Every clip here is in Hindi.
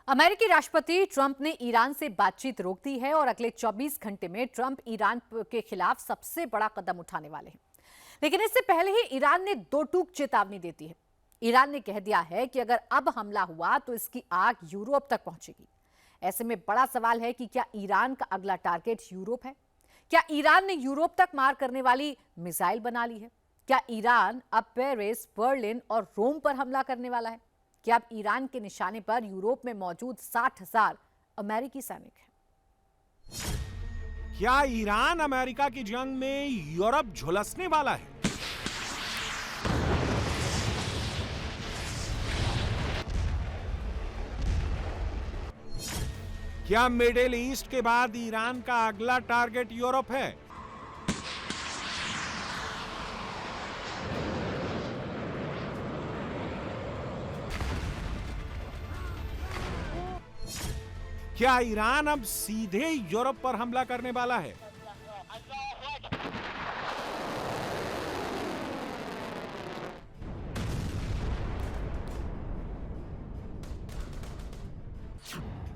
अमेरिकी राष्ट्रपति ट्रंप ने ईरान से बातचीत रोक दी है और अगले 24 घंटे में ट्रंप ईरान के खिलाफ सबसे बड़ा कदम उठाने वाले हैं। लेकिन इससे पहले ही ईरान ने दो टूक चेतावनी देती है। ईरान ने कह दिया है कि अगर अब हमला हुआ तो इसकी आग यूरोप तक पहुंचेगी। ऐसे में बड़ा सवाल है कि क्या ईरान का अगला टारगेट यूरोप है? क्या ईरान ने यूरोप तक मार करने वाली मिसाइल बना ली है? क्या ईरान अब पेरिस, बर्लिन और रोम पर हमला करने वाला है? क्या अब ईरान के निशाने पर यूरोप में मौजूद 60,000 अमेरिकी सैनिक हैं? क्या ईरान अमेरिका की जंग में यूरोप झुलसने वाला है? क्या मिडिल ईस्ट के बाद ईरान का अगला टारगेट यूरोप है? क्या ईरान अब सीधे यूरोप पर हमला करने वाला है?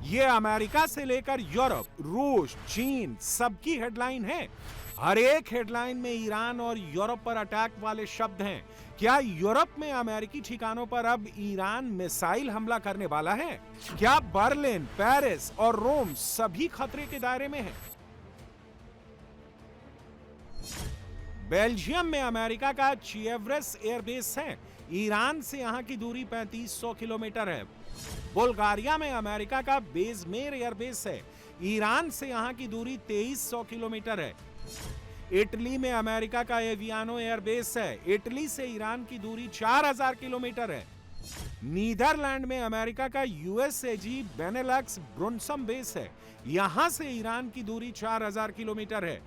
ये अमेरिका से लेकर यूरोप, रूस, चीन सबकी हेडलाइन है। हर एक हेडलाइन में ईरान और यूरोप पर अटैक वाले शब्द हैं। क्या यूरोप में अमेरिकी ठिकानों पर अब ईरान मिसाइल हमला करने वाला है? क्या बर्लिन, पेरिस और रोम सभी खतरे के दायरे में हैं? बेल्जियम में अमेरिका का चिएव्रेस एयरबेस है। ईरान से यहां की दूरी 3500 किलोमीटर है। बुल्गारिया में अमेरिका का बेजमेर एयरबेस है। ईरान से यहां की दूरी 2300 किलोमीटर है। इटली में अमेरिका का एवियानो एयरबेस है। इटली से ईरान की दूरी 4000 किलोमीटर है। नीदरलैंड में अमेरिका का यूएसएजी बेनेलक्स ब्रुनसम बेस है। यहां से ईरान की दूरी 4000 किलोमीटर है।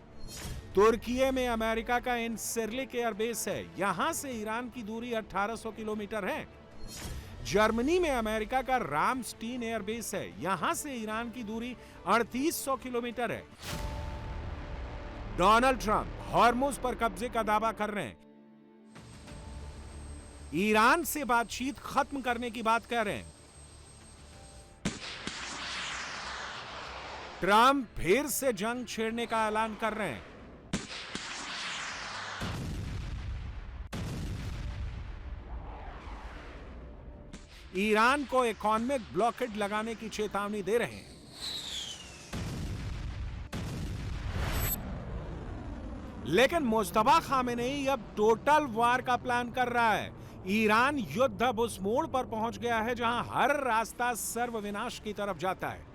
तुर्की में अमेरिका का इनसिरलिक एयरबेस है। यहां से ईरान की दूरी 1800 किलोमीटर है। जर्मनी में अमेरिका का रामस्टीन एयरबेस है। यहां से ईरान की दूरी 3800 किलोमीटर है। डोनाल्ड ट्रंप हॉर्मुज पर कब्जे का दावा कर रहे हैं। ईरान से बातचीत खत्म करने की बात कह रहे हैं। ट्रंप फिर से जंग छेड़ने का ऐलान कर रहे हैं। ईरान को इकोनॉमिक ब्लॉकेड लगाने की चेतावनी दे रहे हैं। लेकिन मुस्तफा खामेनेई अब टोटल वार का प्लान कर रहा है। ईरान युद्ध अब उस मोड़ पर पहुंच गया है जहां हर रास्ता सर्वविनाश की तरफ जाता है।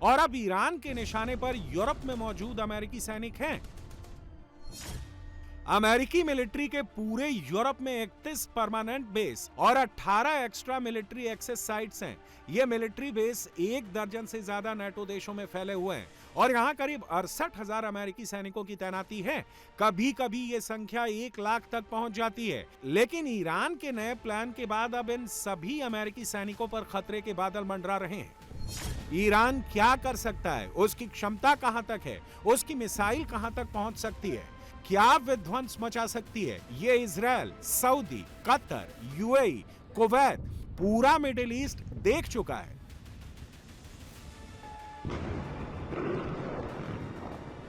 और अब ईरान के निशाने पर यूरोप में मौजूद अमेरिकी सैनिक हैं। अमेरिकी मिलिट्री के पूरे यूरोप में 31 परमानेंट बेस और 18 एक्स्ट्रा मिलिट्री एक्सेस साइट्स हैं। ये मिलिट्री बेस 1 दर्जन से ज्यादा नेटो देशों में फैले हुए हैं और यहाँ करीब 68,000 अमेरिकी सैनिकों की तैनाती है। कभी कभी ये संख्या 1 लाख तक पहुंच जाती है। लेकिन ईरान के नए प्लान के बाद अब इन सभी अमेरिकी सैनिकों पर खतरे के बादल मंडरा रहे हैं। ईरान क्या कर सकता है, उसकी क्षमता कहां तक है, उसकी मिसाइल कहां तक पहुंच सकती है, क्या विध्वंस मचा सकती है, ये Israel, Saudi, Qatar, UAE, Kuwait, पूरा मिडिल ईस्ट देख चुका है।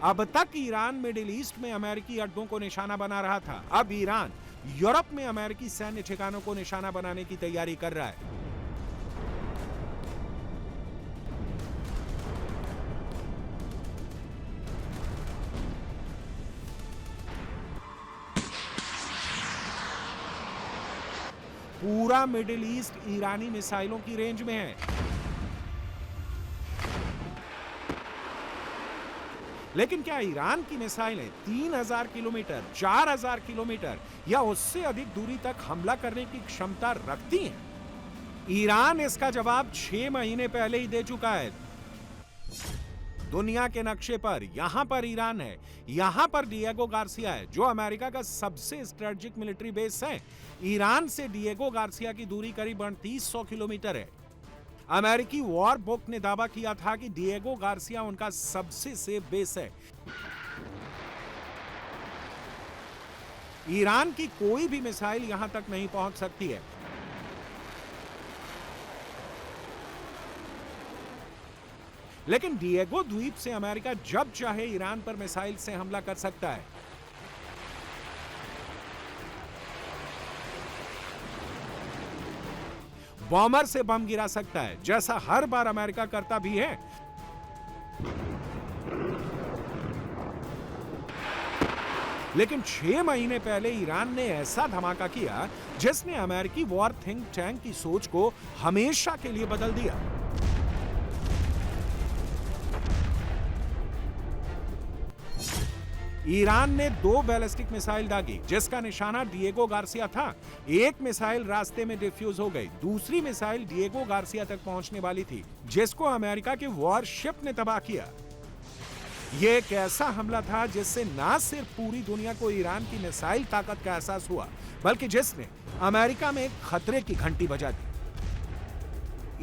अब तक ईरान मिडिल ईस्ट में अमेरिकी अड्डों को निशाना बना रहा था। अब ईरान यूरोप में अमेरिकी सैन्य ठिकानों को निशाना बनाने की तैयारी कर रहा है। पूरा मिडिल ईस्ट ईरानी मिसाइलों की रेंज में है। लेकिन क्या ईरान की मिसाइलें 3000 किलोमीटर, 4000 किलोमीटर या उससे अधिक दूरी तक हमला करने की क्षमता रखती हैं? ईरान इसका जवाब 6 महीने पहले ही दे चुका है। दुनिया के नक्शे पर यहां पर ईरान है, यहां पर डिएगो गार्सिया है जो अमेरिका का सबसे स्ट्रेटेजिक मिलिट्री बेस है। ईरान से डिएगो गार्सिया की दूरी करीब 3800 किलोमीटर है। अमेरिकी वॉर बुक ने दावा किया था कि डिएगो गार्सिया उनका सबसे सेफ बेस है। ईरान की कोई भी मिसाइल यहां तक नहीं पहुंच सकती है। लेकिन डिएगो द्वीप से अमेरिका जब चाहे ईरान पर मिसाइल से हमला कर सकता है। बॉम्बर से बम गिरा सकता है, जैसा हर बार अमेरिका करता भी है। लेकिन 6 महीने पहले ईरान ने ऐसा धमाका किया जिसने अमेरिकी वॉर थिंक टैंक की सोच को हमेशा के लिए बदल दिया। ईरान ने 2 बैलिस्टिक मिसाइल दागी, जिसका निशाना डिएगो गार्सिया था। एक मिसाइल रास्ते में डिफ्यूज हो गई, दूसरी मिसाइल डिएगो गार्सिया तक पहुंचने वाली थी, जिसको अमेरिका के वॉरशिप ने तबाह किया। यह एक ऐसा हमला था जिससे न सिर्फ पूरी दुनिया को ईरान की मिसाइल ताकत का एहसास हुआ, बल्कि जिसने अमेरिका में खतरे की घंटी बजा दी।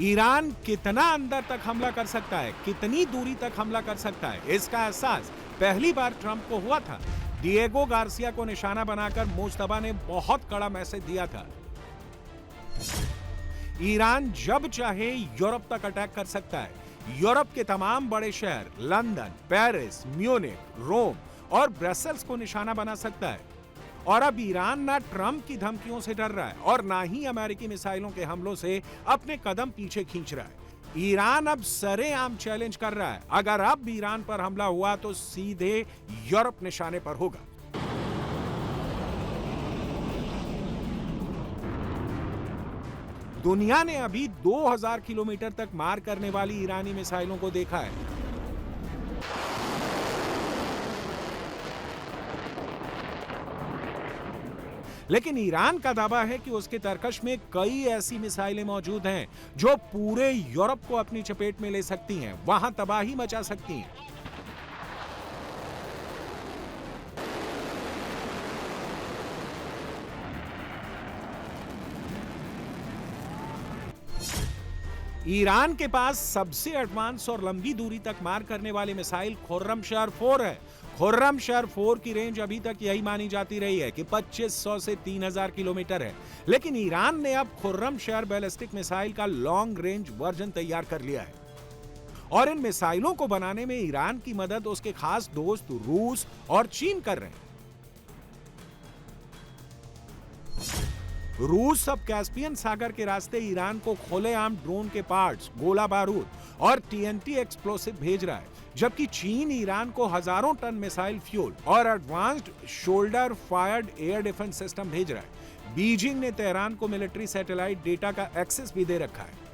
ईरान कितना अंदर तक हमला कर सकता है, कितनी दूरी तक हमला कर सकता है, इसका एहसास पहली बार ट्रंप को हुआ था। डिएगो गार्सिया को निशाना बनाकर मुस्तफा ने बहुत कड़ा मैसेज दिया था। ईरान जब चाहे यूरोप तक अटैक कर सकता है। यूरोप के तमाम बड़े शहर लंदन, पेरिस, म्यूनिख, रोम और ब्रसेल्स को निशाना बना सकता है। और अब ईरान ना ट्रंप की धमकियों से डर रहा है और ना ही अमेरिकी मिसाइलों के हमलों से अपने कदम पीछे खींच रहा है। ईरान अब सरेआम चैलेंज कर रहा है, अगर अब ईरान पर हमला हुआ तो सीधे यूरोप निशाने पर होगा। दुनिया ने अभी 2000 किलोमीटर तक मार करने वाली ईरानी मिसाइलों को देखा है। लेकिन ईरान का दावा है कि उसके तरकश में कई ऐसी मिसाइलें मौजूद हैं जो पूरे यूरोप को अपनी चपेट में ले सकती हैं, वहां तबाही मचा सकती हैं। ईरान के पास सबसे एडवांस और लंबी दूरी तक मार करने वाली मिसाइल खुर्रमशहर 4 है। खुर्रमशहर 4 की रेंज अभी तक यही मानी जाती रही है कि 2500 से 3000 किलोमीटर है, लेकिन ईरान ने अब खुर्रमशहर बैलिस्टिक मिसाइल का लॉन्ग रेंज वर्जन तैयार कर लिया है। और इन मिसाइलों को बनाने में ईरान की मदद उसके खास दोस्त रूस और चीन कर रहे हैं। रूस अब कैस्पियन सागर के रास्ते ईरान को खुलेआम ड्रोन के पार्ट्स, गोला बारूद और टीएनटी एक्सप्लोसिव भेज रहा है, जबकि चीन ईरान को हजारों टन मिसाइल फ्यूल और advanced shoulder fired air defence system भेज रहा है। बीजिंग ने तेहरान को मिलिट्री सैटेलाइट डेटा का एक्सेस भी दे रखा है।